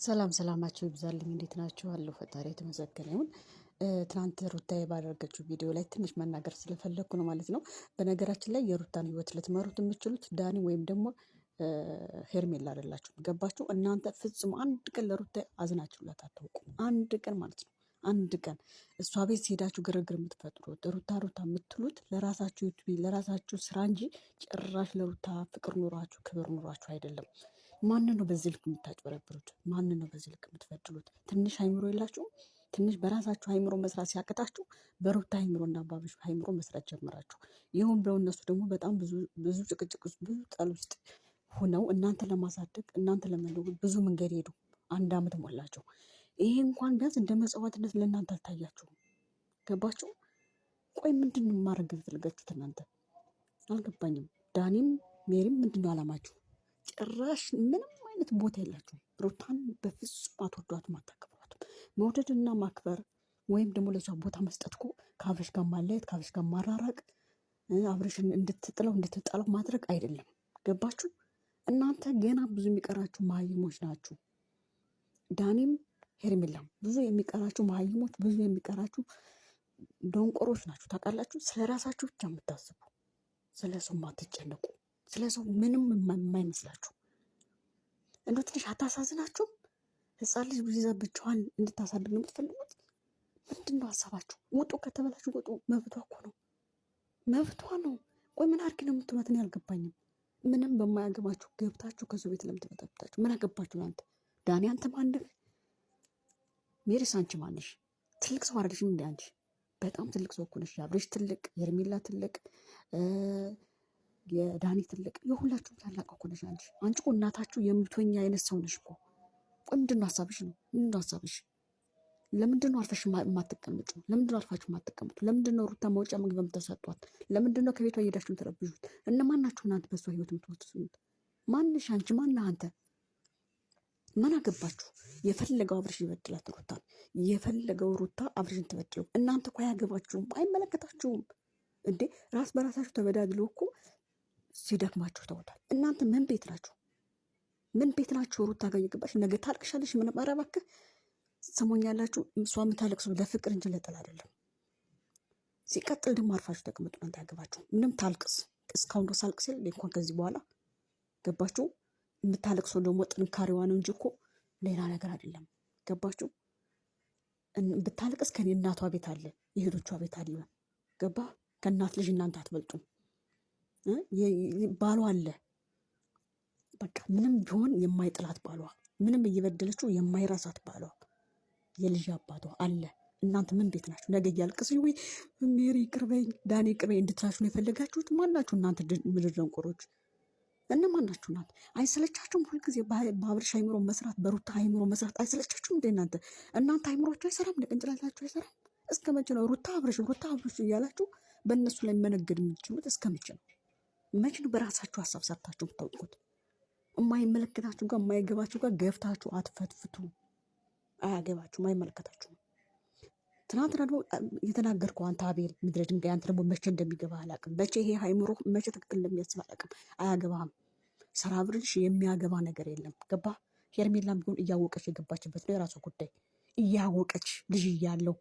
ሰላም ሰላማችሁ ይብዛልኝ። እንዴት ናችሁ? አለሁ ፈጣሪ የተመሰገነ ይሁን። ትናንት ሩታዬ ባደረገችው ቪዲዮ ላይ ትንሽ መናገር ስለፈለግኩ ነው ማለት ነው። በነገራችን ላይ የሩታን ህይወት ልትመሩት የምችሉት ዳኒ ወይም ደግሞ ሄርሜላ አይደላችሁም። ገባችሁ? እናንተ ፍጹም አንድ ቀን ለሩታ አዝናችሁላት አታውቁም። አንድ ቀን ማለት ነው። አንድ ቀን እሷ ቤት ሲሄዳችሁ ግርግር የምትፈጥሩት ሩታ ሩታ የምትሉት ለራሳችሁ ዩቲዩብ ለራሳችሁ ስራ እንጂ ጭራሽ ለሩታ ፍቅር ኑሯችሁ ክብር ኑሯችሁ አይደለም። ማንን ነው በዚህ ልክ የምታጭበረብሩት? ማንን ነው በዚህ ልክ የምትበድሉት? ትንሽ አይምሮ የላችሁም? ትንሽ በራሳችሁ አይምሮ መስራት ሲያቅታችሁ በሩታ አይምሮና በአብርሽ አይምሮ መስራት ጀመራችሁ። ይሁን ብለው እነሱ ደግሞ በጣም ብዙ ጭቅጭቅ ውስጥ ብዙ ጠል ውስጥ ሆነው እናንተ ለማሳደግ እናንተ ለመለወጥ ብዙ መንገድ ሄዱ። 1 ዓመት ሞላቸው። ይሄ እንኳን ቢያንስ እንደ መጽዋዕትነት ለእናንተ አልታያችሁም። ገባችሁ? ቆይ ምንድን ነው ማድረግ የፈለጋችሁት እናንተ? አልገባኝም። ዳኒም ሜሪም ምንድን ነው አላማችሁ? ጭራሽ ምንም አይነት ቦታ የላችሁም። ሩታን በፍጹም አትወዷትም፣ አታከብሯትም። መውደድና ማክበር ወይም ደግሞ ለሷ ቦታ መስጠት እኮ ከአብርሽ ጋር ማለየት፣ ከአብርሽ ጋር ማራራቅ፣ አብርሽን እንድትጠላው ማድረግ አይደለም። ገባችሁ? እናንተ ገና ብዙ የሚቀራችሁ መሀይሞች ናችሁ። ዳኒም ሄርሜላም ብዙ የሚቀራችሁ መሀይሞች፣ ብዙ የሚቀራችሁ ደንቆሮች ናችሁ። ታውቃላችሁ? ስለ ራሳችሁ ብቻ የምታስቡ፣ ስለ ሰው ማትጨነቁ፣ ስለ ሰው ምንም የማይመስላችሁ። እንደው ትንሽ አታሳዝናችሁም? ህፃን ልጅ ይዛ ብቻዋን እንድታሳድግ ነው የምትፈልጉት? ምንድን ነው ሀሳባችሁ? ውጡ ከተበላችሁ ውጡ። መብቷ እኮ ነው፣ መብቷ ነው። ቆይ ምን አድርጊ ነው የምትሏት? እኔ አልገባኝም። ምንም በማያገባችሁ ገብታችሁ ከሰው ቤት ለምትበጠብጣችሁ ምን አገባችሁ እናንተ? ዳኒ አንተ ማንህ? ሜሪስ አንቺ ማንሽ? ትልቅ ሰው አይደለሽም እንዴ አንቺ? በጣም ትልቅ ሰው እኮ ነሽ። አብርሽ ትልቅ፣ የርሜላ ትልቅ፣ የዳኒ ትልቅ፣ የሁላችሁም ታላቅ እኮ ነሽ አንቺ። አንቺ እኮ እናታችሁ የምትሆኝ አይነት ሰው ነሽ እኮ። ቆይ ምንድን ነው ሀሳብሽ ነው? ምንድን ነው ሀሳብሽ? ለምንድን ነው አርፈሽ የማትቀመጩ? ለምንድን ነው አርፋችሁ የማትቀመጡ? ለምንድን ነው ሩታ መውጫ መግቢያ የምትሰጧት? ለምንድን ነው ከቤቷ እየሄዳችሁ የምትረብሹት? እነማን ናችሁ እናንተ በሷ ህይወት የምትወስኑት? ማንሽ አንቺ? ማን አንተ? ምን አገባችሁ? የፈለገው አብርሽ ይበድላት ሩታን፣ የፈለገው ሩታ አብርሽን ትበድለው። እናንተ እኮ አያገባችሁም፣ አይመለከታችሁም እንዴ። ራስ በራሳችሁ ተበዳድሎ እኮ ሲደክማችሁ ተውታል። እናንተ ምን ቤት ናችሁ? ምን ቤት ናችሁ? ሩታ ጋር እየገባሽ ነገ ታልቅሻለሽ። ምንም ኧረ እባክህ ሰሞኛላችሁ። እሷ የምታለቅሰው ለፍቅር እንጂ ለጥል አይደለም። ሲቀጥል ደግሞ አርፋችሁ ተቀመጡ። እናንተ አያገባችሁ። ምንም ታልቅስ። እስካሁን ድረስ አልቅስ የለ እንኳን ከዚህ በኋላ ገባችሁ? የምታለቅሰው ደግሞ ጥንካሬዋ ነው እንጂ እኮ ሌላ ነገር አይደለም። ገባችሁ? ብታለቅስ ከኔ እናቷ ቤት አለ፣ የሄዶቿ ቤት አለ። ገባ? ከእናት ልጅ እናንተ አትበልጡም። ባሏ አለ። በቃ ምንም ቢሆን የማይጥላት ባሏ፣ ምንም እየበደለችው የማይራሳት ባሏ፣ የልጅ አባቷ አለ። እናንተ ምን ቤት ናችሁ? ነገ እያልቅስ ወይ ሜሪ ቅርበኝ፣ ዳኒ ቅርበኝ እንድትላችሁ ነው የፈለጋችሁት? ማናችሁ እናንተ ምድር ደንቆሮች? እነማን ናችሁ እናንተ? አይሰለቻችሁም? ሁልጊዜ በአብርሽ አይምሮ መስራት፣ በሩታ አይምሮ መስራት አይሰለቻችሁም እንዴ እናንተ? እናንተ አይምሮችሁ አይሰራም? ቅንጭላታችሁ አይሰራም? እስከ መቼ ነው ሩታ አብርሽ እያላችሁ በእነሱ ላይ መነገድ የምትችሉት? እስከ መቼ ነው? መቼ ነው በራሳችሁ ሀሳብ ሰርታችሁ የምታውቁት? የማይመለከታችሁ ጋር የማይገባችሁ ጋር ገፍታችሁ አትፈትፍቱ። አያገባችሁም፣ አይመለከታችሁም። ትናንትና ደግሞ የተናገርከው አንተ አቤል ምድረ ድንጋይ፣ አንተ ደግሞ መቼ እንደሚገባ አላውቅም። መቼ ይሄ አይምሮ መቼ ትክክል እንደሚያስብ አላውቅም። አያገባህም። ስራ አብርሽ የሚያገባ ነገር የለም። ገባ? ሄርሜላም ቢሆን እያወቀች የገባችበት ነው፣ የራሷ ጉዳይ። እያወቀች ልጅ እያለው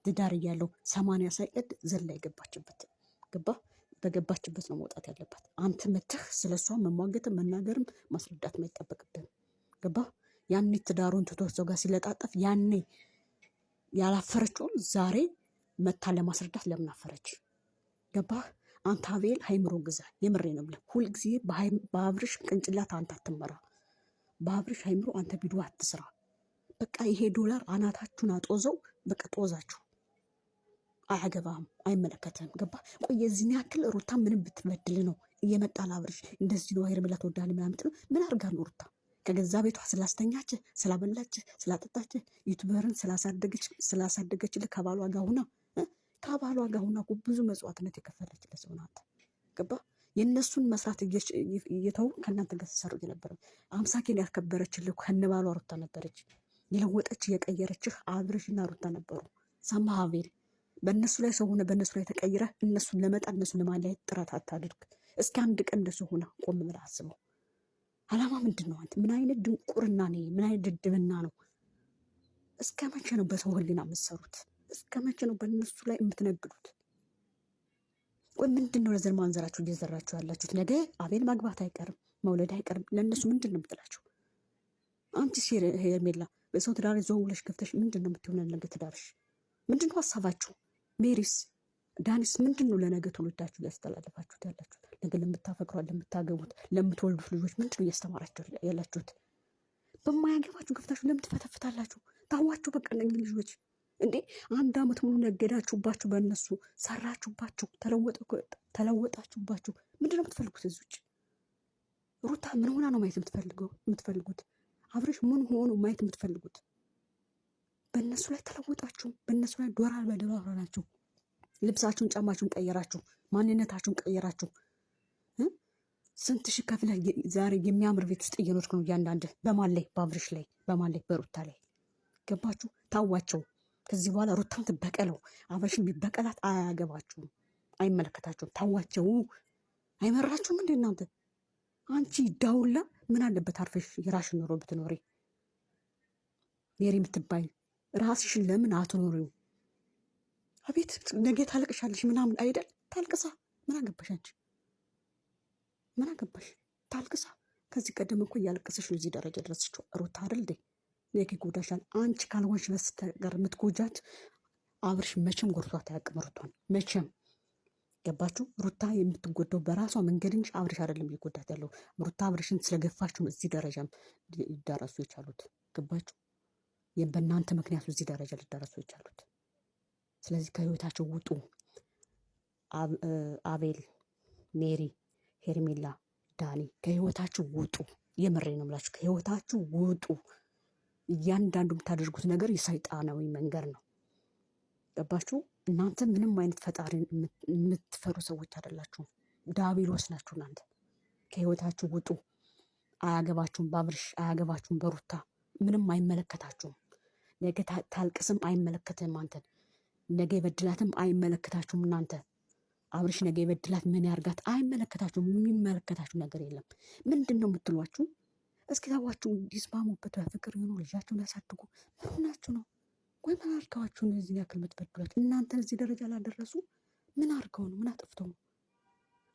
ትዳር እያለው 80 ሳይቀድ ዘላ የገባችበት ገባ? በገባችበት ነው መውጣት ያለባት። አንተ መተህ ስለሷ መሟገትም መናገርም ማስረዳት አይጠበቅብህም። ገባ? ያኔ ትዳሩን ትቶ ሰው ጋር ሲለጣጠፍ ያኔ ያላፈረችውን ዛሬ መታ ለማስረዳት ለምን አፈረች? ገባህ? አንተ አቤል ሃይምሮ ግዛ። የምሬ ነው ብለህ ሁልጊዜ በአብርሽ ቅንጭላት አንተ አትመራ። በአብርሽ ሃይምሮ አንተ ቪዲዮ አትስራ። በቃ ይሄ ዶላር አናታችሁን አጦዘው። በቃ ጦዛችሁ። አያገባህም፣ አይመለከትህም። ገባ? ቆይ የዚህን ያክል ሩታ ምንም ብትበድል ነው እየመጣ ለአብርሽ እንደዚህ ነው ሄርሜላ ትወዳለች ምናምን የምትለው? ምን አድርጋ ነው ሩታ? ከገዛ ቤቷ ስላስተኛች፣ ስላበላች፣ ስላጠጣች፣ ዩቱበርን ስላሳደገችልህ ከባሏ ጋር ሁና ብዙ መስዋዕትነት የከፈለችለት ሰው ናት። ገባ? የእነሱን መስራት እየተው ከእናንተ ጋር ሲሰሩ የነበረ 50K ያስከበረችልህ ከነባሏ ሩታ ነበረች። የለወጠች የቀየረችህ አብርሽና ሩታ ነበሩ። ሰማህ አቤል? በእነሱ ላይ ሰው ሆነ በእነሱ ላይ ተቀይረህ እነሱን ለመጣል እነሱን ለማለያየት ጥረት አታድርግ። እስኪ አንድ ቀን እንደሱ ሆነ ቆም ብለህ አስበው። አላማ ምንድን ነው? አንተ ምን አይነት ድንቁርና ነው? ምን አይነት ድድብና ነው? እስከ መቼ ነው በሰው ህሊና የምትሰሩት? እስከ መቼ ነው በእነሱ ላይ የምትነግዱት? ወይ ምንድን ነው ለዘር ማንዘራችሁ እየዘራችሁ ያላችሁት? ነገ አቤል ማግባት አይቀርም፣ መውለድ አይቀርም። ለእነሱ ምንድን ነው የምትላቸው? አንቺ ሄርሜላ በሰው ትዳር ዘው ብለሽ ገብተሽ ምንድን ነው የምትሆነ? ነገ ትዳርሽ ምንድን ነው ሀሳባችሁ? ሜሪስ ዳኒስ ምንድን ነው ለነገ ትውልዳችሁ እያስተላለፋችሁት ያላችሁት? ነገ ለምታፈቅሯት፣ ለምታገቡት፣ ለምትወልዱት ልጆች ምንድን ነው እያስተማራችሁ ያላችሁት? በማያገባችሁ ገብታችሁ ለምን ትፈተፍታላችሁ? ታዋችሁ በቃ እነኝህ ልጆች እንዴ 1 ዓመት ሙሉ ነገዳችሁባችሁ፣ በእነሱ ሰራችሁባችሁ፣ ተለወጣችሁባችሁ። ምንድን ነው የምትፈልጉት? እዚህ ውጭ ሩታ ምን ሆና ነው ማየት የምትፈልጉት? አብረሽ ምን ሆኖ ማየት የምትፈልጉት? በእነሱ ላይ ተለወጣችሁ፣ በእነሱ ላይ ዶራ በደባራ ናችሁ። ልብሳችሁን፣ ጫማችሁን ቀየራችሁ፣ ማንነታችሁን ቀየራችሁ። ስንት ሺህ ከፍለህ ዛሬ የሚያምር ቤት ውስጥ እየኖርክ ነው። እያንዳንድ በማን ላይ? በአብርሽ ላይ፣ በማን ላይ? በሩታ ላይ። ገባችሁ? ታዋቸው። ከዚህ በኋላ ሩታም ትበቀለው፣ አብርሽን ቢበቀላት አያገባችሁም፣ አይመለከታችሁም። ታዋቸው። አይመራችሁም እንዴ እናንተ? አንቺ ዳውላ ምን አለበት አርፈሽ የራስሽን ኑሮ ብትኖሪ? ሜሪ የምትባይ ራስሽን ለምን አትኖሪው? አቤት ነገ ታለቅሻለሽ ምናምን አይደል? ታልቅሳ ምን አገባሽ አንቺ? ምን አገባሽ? ታልቅሳ። ከዚህ ቀደም እኮ እያለቀሰሽ ነው እዚህ ደረጃ ድረስችው ሩታ አይደል እንዴ? ነገ ይጎዳሻል። አንቺ ካልሆንሽ በስተቀር የምትጎጃት አብርሽ መቼም ጎድቷት አያውቅም ሩታን፣ መቼም። ገባችሁ? ሩታ የምትጎዳው በራሷ መንገድ እንጂ አብርሽ አይደለም እየጎዳት ያለው። ሩታ አብርሽን ስለገፋችሁ ነው እዚህ ደረጃም ሊዳረሱ የቻሉት። ገባችሁ? በእናንተ ምክንያቱ እዚህ ደረጃ ሊዳረሱ የቻሉት። ስለዚህ ከህይወታቸው ውጡ። አቤል፣ ሜሪ፣ ሄርሜላ፣ ዳኒ ከህይወታችሁ ውጡ። የምሬ ነው የምላችሁ፣ ከህይወታችሁ ውጡ። እያንዳንዱ የምታደርጉት ነገር የሰይጣናዊ መንገድ ነው። ገባችሁ? እናንተ ምንም አይነት ፈጣሪ የምትፈሩ ሰዎች አይደላችሁም። ዳቢሎስ ናችሁ እናንተ። ከህይወታችሁ ውጡ። አያገባችሁም፣ በአብርሽ አያገባችሁም፣ በሩታ ምንም አይመለከታችሁም። ነገ ታልቅስም አይመለከትም አንተን። ነገ የበድላትም አይመለከታችሁም እናንተ። አብርሽ ነገ የበድላት ምን ያርጋት አይመለከታችሁም። የሚመለከታችሁ ነገር የለም። ምንድን ነው የምትሏችሁ? እስኪ ታዋችሁ ይስማሙበት፣ በፍቅር የሆኑ ልጃችሁን ያሳድጉ። ምን ሆናችሁ ነው? ወይ ምን አድርገዋችሁ ነው እዚህ ያክል የምትበድሏቸው? እናንተን እዚህ ደረጃ ላደረሱ ምን አድርገው ነው? ምን አጥፍተው ነው?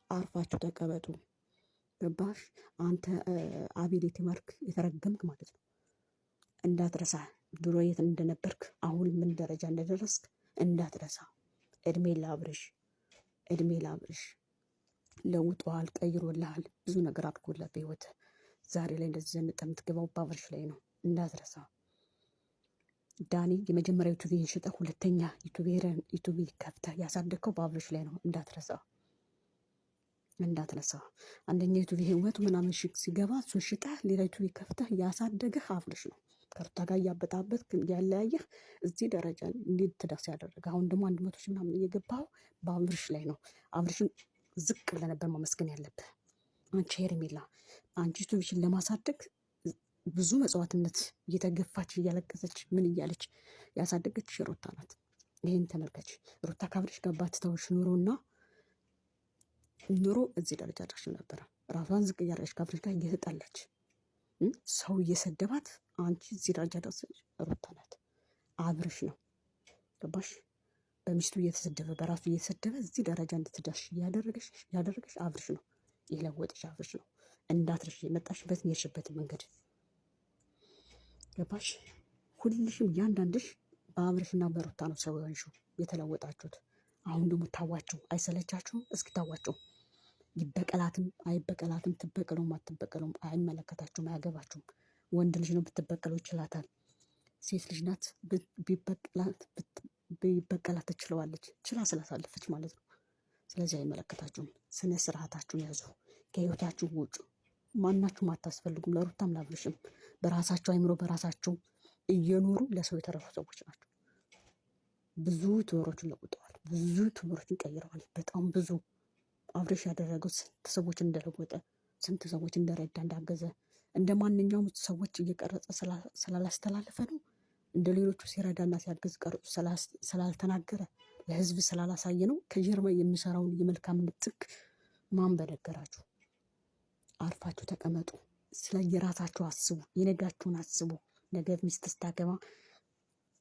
አርፋችሁ ተቀበጡ። ገባሽ? አንተ አቤል የተማርክ የተረገምክ ማለት ነው። እንዳትረሳ ድሮ የት እንደነበርክ አሁን ምን ደረጃ እንደደረስክ እንዳትረሳ። እድሜ ለአብርሽ፣ እድሜ ለአብርሽ። ለውጧል፣ ቀይሮልሃል፣ ብዙ ነገር አድርጎልሃል በህይወት። ዛሬ ላይ እንደዚህ ዘንጠ የምትገባው በአብርሽ ላይ ነው፣ እንዳትረሳ። ዳኒ የመጀመሪያ ዩቱቤን ሽጠህ ሁለተኛ ዩቱቤ ከፍተህ ያሳደግከው በአብርሽ ላይ ነው፣ እንዳትረሳ፣ እንዳትረሳ። አንደኛ ዩቱቤ ህይወቱ ምናምን ሲገባ እሱን ሽጠህ ሌላ ዩቱቤ ከፍተህ ያሳደገህ አብርሽ ነው። ከሩታ ጋር እያበጣበት ያለያየህ እዚህ ደረጃ እንድትደርስ ያደረገ። አሁን ደግሞ 100 ሺህ ምናምን እየገባው በአብርሽ ላይ ነው። አብርሽን ዝቅ ብለህ ነበር ማመስገን ያለብህ። አንቺ ሄርሜላ፣ አንቺ ዩቱብሽን ለማሳደግ ብዙ መጽዋዕትነት እየተገፋች እያለቀሰች ምን እያለች ያሳደገች ሩታ ናት። ይህን ተመልከች። ሩታ ከአብርሽ ጋር ባትተውሽ ኑሮ እዚህ ደረጃ ደርሽ ነበረ። ራሷን ዝቅ እያደረገች ከአብርሽ ጋር እየተጣላች ሰው እየሰደባት አንቺ እዚህ ደረጃ ደረሰች ሩታ ናት፣ አብርሽ ነው። ገባሽ? በሚስቱ እየተሰደበ በራሱ እየተሰደበ እዚህ ደረጃ እንድትደርሽ ያደረገሽ አብርሽ ነው፣ የለወጥሽ አብርሽ ነው። እንዳትረሽ የመጣሽበት የሄድሽበትን መንገድ። ገባሽ? ሁልሽም እያንዳንድሽ በአብርሽና በሩታ ነው ሰው የሆንሽው የተለወጣችሁት። አሁን ደግሞ ታዋችሁ፣ አይሰለቻችሁም? እስኪ ታዋችሁ። ይበቀላትም አይበቀላትም፣ ትበቀለውም አትበቀለውም አይመለከታችሁም፣ አያገባችሁም። ወንድ ልጅ ነው ብትበቀለው ይችላታል። ሴት ልጅ ናት ቢበቀላት ትችለዋለች፣ ችላ ስላሳለፈች ማለት ነው። ስለዚህ አይመለከታችሁም። ስነ ስርዓታችሁን ያዙ፣ ከህይወታችሁ ውጩ። ማናችሁም አታስፈልጉም፣ ለሩታም ላብርሽም። በራሳቸው አይምሮ በራሳቸው እየኖሩ ለሰው የተረፉ ሰዎች ናቸው። ብዙ ትምህርቶችን ለውጠዋል፣ ብዙ ትምህርቶችን ቀይረዋል። በጣም ብዙ አብርሽ ያደረገው ስንት ሰዎች እንደለወጠ፣ ስንት ሰዎች እንደረዳ እንዳገዘ፣ እንደ ማንኛውም ሰዎች እየቀረጸ ስላላስተላለፈ ነው። እንደ ሌሎቹ ሲረዳና ሲያገዝ ቀርጾ ስላልተናገረ፣ ለህዝብ ስላላሳየ ነው። ከጀርባ የሚሰራውን የመልካምነት ጥግ ማን በነገራችሁ? አርፋችሁ ተቀመጡ። ስለ የራሳችሁ አስቡ። የነጋችሁን አስቡ። ነገ ሚስት ስታገባ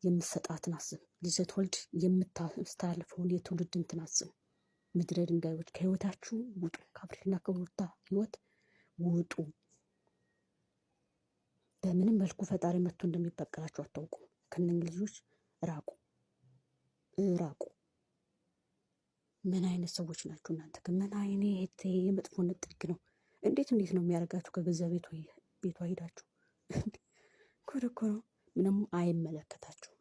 የምትሰጣትን አስብ። ልጅ ስትወልድ የምታስተላልፈውን የትውልድ እንትን አስብ። ምድረ ድንጋዮች ከህይወታችሁ ውጡ። ከአብርሽና ከሩታ ህይወት ውጡ። በምንም መልኩ ፈጣሪ መጥቶ እንደሚበቀላችሁ አታውቁም። ከእነኝህ ልጆች ራቁ ራቁ። ምን አይነት ሰዎች ናችሁ እናንተ? ምን አይነት የመጥፎነት ጥግ ነው? እንዴት ነው የሚያደርጋችሁ? ከገዛ ቤቷ ሄዳችሁ ጉድ እኮ ነው። ምንም አይመለከታችሁ።